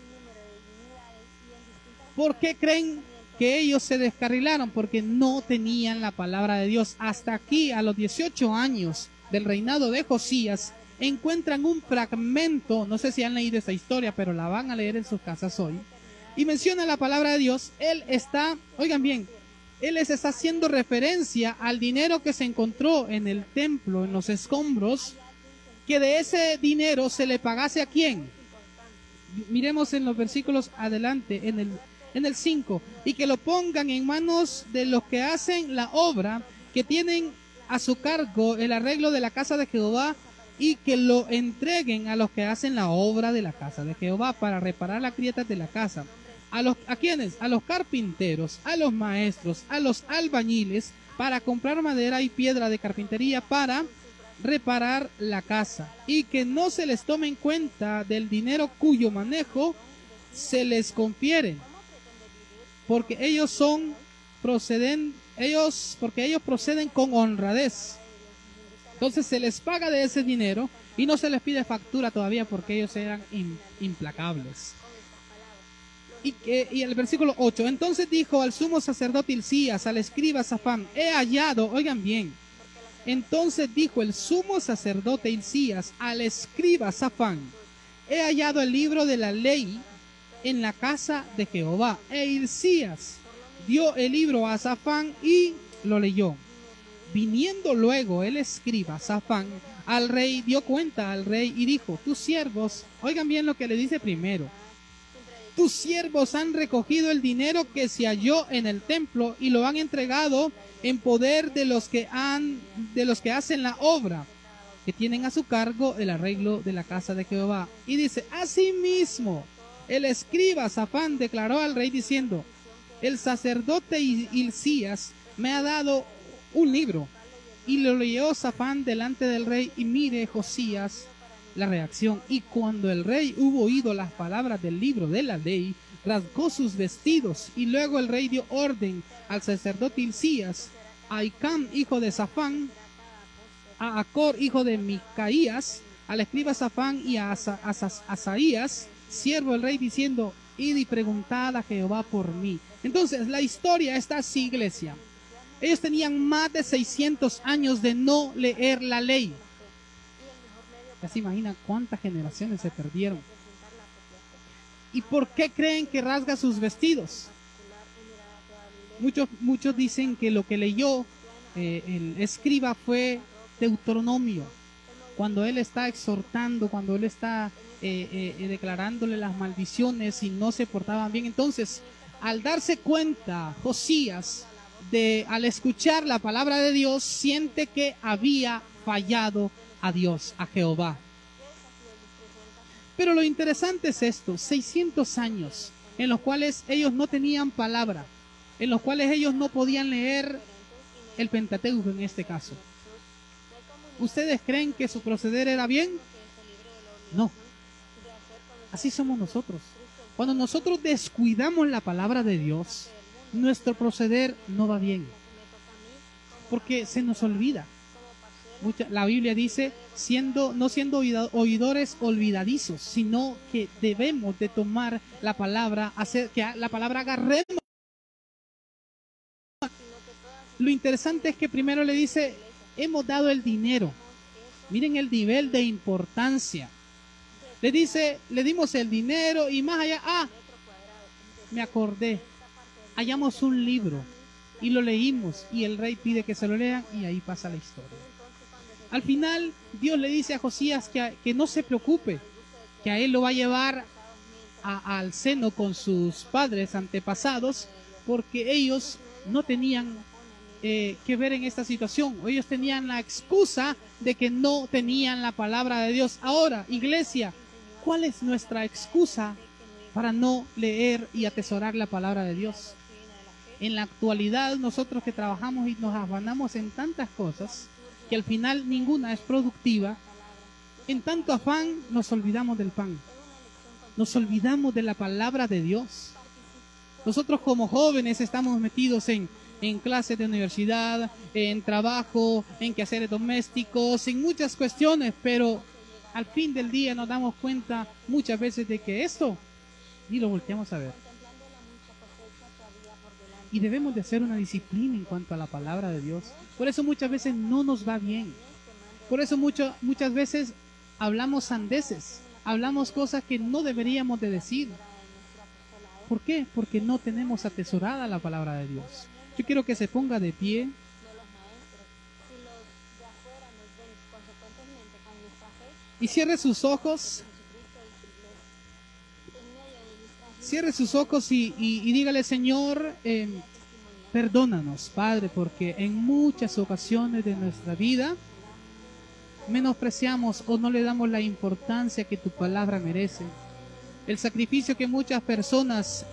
¿Por qué creen que ellos se descarrilaron? Porque no tenían la palabra de Dios. Hasta aquí, a los 18 años del reinado de Josías, encuentran un fragmento, no sé si han leído esa historia, pero la van a leer en sus casas hoy, y menciona la palabra de Dios. Oigan bien, él les está haciendo referencia al dinero que se encontró en el templo, en los escombros, que de ese dinero se le pagase a quién. Miremos en los versículos adelante, en el 5, y que lo pongan en manos de los que hacen la obra, que tienen a su cargo el arreglo de la casa de Jehová, y que lo entreguen a los que hacen la obra de la casa de Jehová para reparar las grietas de la casa. ¿A quiénes? A los carpinteros, a los maestros, a los albañiles, para comprar madera y piedra de carpintería para reparar la casa, y que no se les tome en cuenta del dinero cuyo manejo se les confiere, porque ellos proceden con honradez. Entonces se les paga de ese dinero y no se les pide factura todavía, porque ellos eran implacables. Y el versículo 8, entonces dijo al sumo sacerdote Hilcías, al escriba Safán, he hallado, oigan bien, entonces dijo el sumo sacerdote Hilcías al escriba Safán, he hallado el libro de la ley en la casa de Jehová. E Hilcías dio el libro a Safán y lo leyó. Viniendo luego el escriba Safán al rey, dio cuenta al rey y dijo, tus siervos, oigan bien lo que le dice primero, tus siervos han recogido el dinero que se halló en el templo y lo han entregado en poder de los que hacen la obra, que tienen a su cargo el arreglo de la casa de Jehová. Y dice, asimismo, el escriba Safán declaró al rey diciendo, el sacerdote Hilcías me ha dado un libro. Y lo leyó Safán delante del rey, y mire Josías la reacción. Y cuando el rey hubo oído las palabras del libro de la ley, rasgó sus vestidos. Y luego el rey dio orden al sacerdote Hilcías, a Icam, hijo de Safán, a Acor, hijo de Micaías, al escriba Safán y a Asaías, siervo del rey, diciendo, id y preguntad a Jehová por mí. Entonces la historia está así, iglesia. Ellos tenían más de 600 años de no leer la ley. Ya se imaginan cuántas generaciones se perdieron. ¿Y por qué creen que rasga sus vestidos? Muchos dicen que lo que leyó el escriba fue Deuteronomio, cuando él está exhortando, cuando él está declarándole las maldiciones y no se portaban bien. Entonces, al darse cuenta Josías, al escuchar la palabra de Dios, siente que había fallado a Dios, a Jehová. Pero lo interesante es esto, 600 años en los cuales ellos no tenían palabra, en los cuales ellos no podían leer el Pentateuco en este caso. ¿Ustedes creen que su proceder era bien? No. Así somos nosotros. Cuando nosotros descuidamos la palabra de Dios, nuestro proceder no va bien. porque se nos olvida. La Biblia dice, no siendo oidores olvidadizos, sino que debemos de tomar la palabra, hacer que la palabra agarremos. Lo interesante es que primero le dice, hemos dado el dinero. Miren el nivel de importancia. Le dice, le dimos el dinero y más allá, me acordé, hallamos un libro y lo leímos y el rey pide que se lo lean y ahí pasa la historia. Al final, Dios le dice a Josías que no se preocupe, que a él lo va a llevar al seno con sus padres antepasados, porque ellos no tenían que ver en esta situación. Ellos tenían la excusa de que no tenían la palabra de Dios. Ahora, iglesia, ¿cuál es nuestra excusa para no leer y atesorar la palabra de Dios? En la actualidad, nosotros que trabajamos y nos afanamos en tantas cosas, que al final ninguna es productiva, en tanto afán nos olvidamos del pan, nos olvidamos de la palabra de Dios. Nosotros como jóvenes estamos metidos en clases de universidad, en trabajo, en quehaceres domésticos, en muchas cuestiones, pero al fin del día nos damos cuenta muchas veces de que esto ni lo volteamos a ver. Y debemos de hacer una disciplina en cuanto a la palabra de Dios. Por eso muchas veces no nos va bien. Por eso muchas veces hablamos sandeces, hablamos cosas que no deberíamos de decir. ¿Por qué? Porque no tenemos atesorada la palabra de Dios. Yo quiero que se ponga de pie. Y cierre sus ojos. Cierre sus ojos y dígale, Señor, perdónanos, Padre, porque en muchas ocasiones de nuestra vida menospreciamos o no le damos la importancia que tu palabra merece. El sacrificio que muchas personas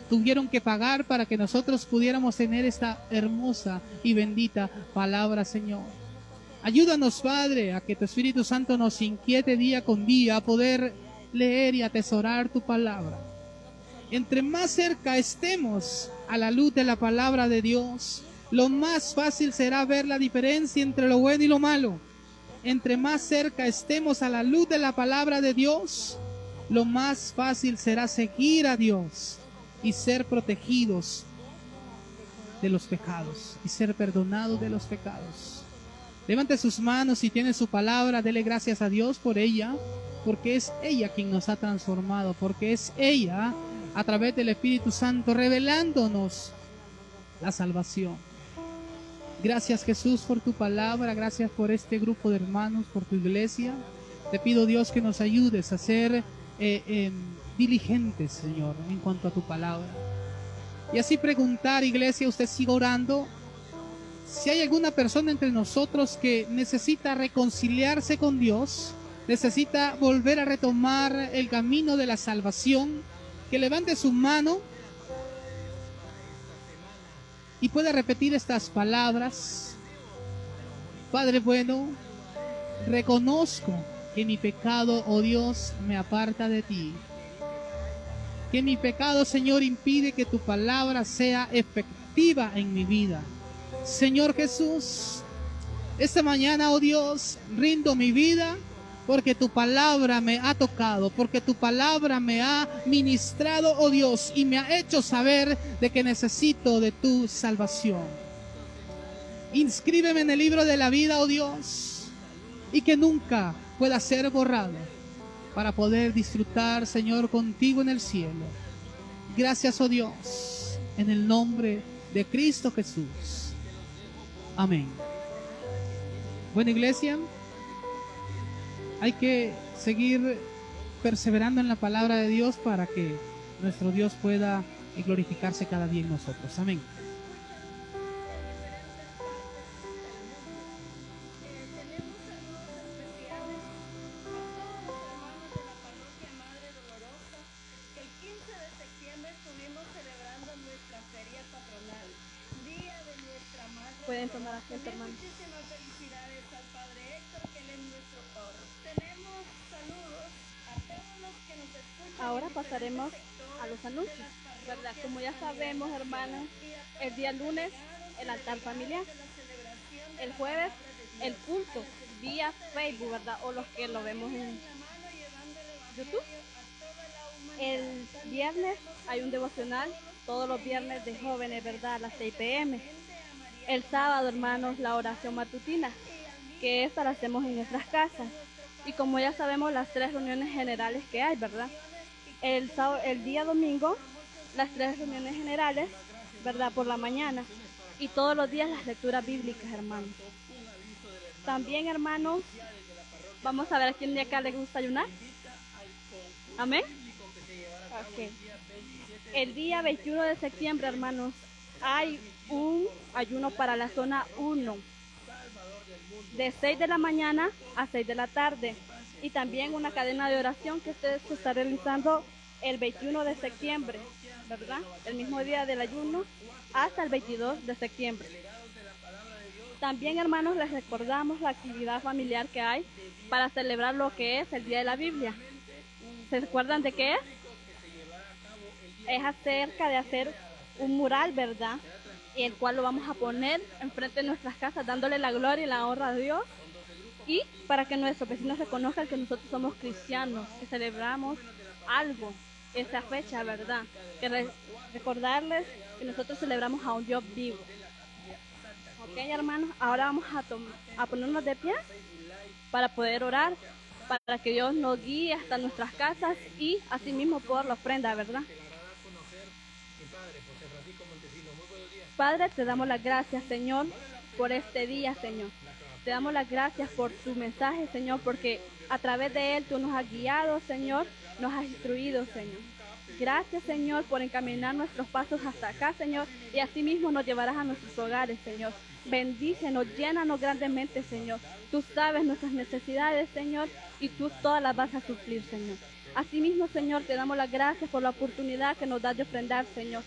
tuvieron que pagar para que nosotros pudiéramos tener esta hermosa y bendita palabra, Señor. Ayúdanos, Padre, a que tu Espíritu Santo nos inquiete día con día a poder leer y atesorar tu palabra. Entre más cerca estemos a la luz de la palabra de Dios, lo más fácil será ver la diferencia entre lo bueno y lo malo. Entre más cerca estemos a la luz de la palabra de Dios, lo más fácil será seguir a Dios y ser protegidos de los pecados y ser perdonados de los pecados. Levante sus manos y tiene su palabra, dele gracias a Dios por ella, porque es ella quien nos ha transformado, porque es ella a través del Espíritu Santo revelándonos la salvación. Gracias, Jesús, por tu palabra, gracias por este grupo de hermanos, por tu iglesia. Te pido, Dios, que nos ayudes a ser diligentes, Señor, en cuanto a tu palabra. Y así preguntar, iglesia, usted siga orando. Si hay alguna persona entre nosotros que necesita reconciliarse con Dios, necesita volver a retomar el camino de la salvación, que levante su mano y pueda repetir estas palabras. Padre bueno, reconozco que mi pecado, oh Dios, me aparta de ti. Que mi pecado, Señor, impide que tu palabra sea efectiva en mi vida. Señor Jesús, esta mañana, oh Dios, rindo mi vida porque tu palabra me ha tocado, porque tu palabra me ha ministrado, oh Dios, y me ha hecho saber de que necesito de tu salvación. Inscríbeme en el libro de la vida, oh Dios, y que nunca pueda ser borrado, para poder disfrutar, Señor, contigo en el cielo. Gracias, oh Dios, en el nombre de Cristo Jesús. Amén. Buena iglesia, hay que seguir perseverando en la palabra de Dios para que nuestro Dios pueda glorificarse cada día en nosotros. Amén. Pueden tomar asiento, hermanos. Muchísimas felicidades al Padre Héctor, que él es nuestro pastor. Tenemos saludos a todos los que nos escuchan. Ahora pasaremos a los anuncios, ¿verdad? Como ya sabemos, hermanos, el día lunes, el altar familiar. el jueves el culto vía Facebook, ¿verdad? O los que lo vemos en YouTube. El viernes hay un devocional, todos los viernes de jóvenes, ¿verdad? A las 6 p.m. El sábado, hermanos, la oración matutina, que esta la hacemos en nuestras casas. Y como ya sabemos, las 3 reuniones generales que hay, ¿verdad? El día domingo, las 3 reuniones generales, ¿verdad? Por la mañana. Y todos los días las lecturas bíblicas, hermanos. También, hermanos, vamos a ver a quién de acá le gusta ayunar. Amén. Okay. El día 21 de septiembre, hermanos, hay un ayuno para la zona 1, de 6 de la mañana a 6 de la tarde. Y también una cadena de oración que se está realizando el 21 de septiembre, ¿verdad? El mismo día del ayuno hasta el 22 de septiembre. También, hermanos, les recordamos la actividad familiar que hay para celebrar lo que es el Día de la Biblia. ¿Se recuerdan de qué es? Es acerca de hacer un mural, ¿verdad? Y el cual lo vamos a poner enfrente de nuestras casas, dándole la gloria y la honra a Dios. Y para que nuestros vecinos reconozcan que nosotros somos cristianos, que celebramos algo, esa fecha, ¿verdad? Que recordarles que nosotros celebramos a un Dios vivo. Ok, hermanos, ahora vamos a ponernos de pie para poder orar, para que Dios nos guíe hasta nuestras casas y asimismo por la ofrenda, ¿verdad? Padre, te damos las gracias, Señor, por este día, Señor. Te damos las gracias por tu mensaje, Señor, porque a través de él tú nos has guiado, Señor, nos has instruido, Señor. Gracias, Señor, por encaminar nuestros pasos hasta acá, Señor, y así mismo nos llevarás a nuestros hogares, Señor. Bendícenos, llénanos grandemente, Señor. Tú sabes nuestras necesidades, Señor, y tú todas las vas a suplir, Señor. Asimismo, Señor, te damos las gracias por la oportunidad que nos das de ofrendar, Señor.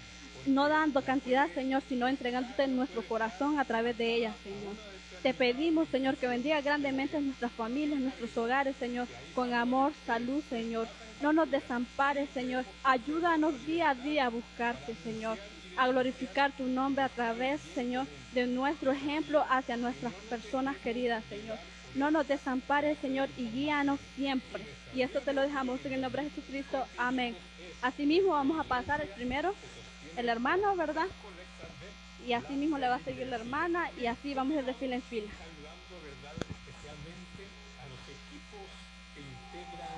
No dando cantidad, Señor, sino entregándote en nuestro corazón a través de ella, Señor. Te pedimos, Señor, que bendiga grandemente a nuestras familias, nuestros hogares, Señor, con amor, salud, Señor. No nos desampares, Señor. Ayúdanos día a día a buscarte, Señor, a glorificar tu nombre a través, Señor, de nuestro ejemplo hacia nuestras personas queridas, Señor. No nos desampares, Señor, y guíanos siempre. Y esto te lo dejamos en el nombre de Jesucristo. Amén. Asimismo, vamos a pasar el primero, el hermano, ¿verdad? Y así mismo le va a seguir la hermana y así vamos a ir de fila en fila. Saludando, ¿verdad? Especialmente a los equipos que integran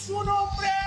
'Su nombre.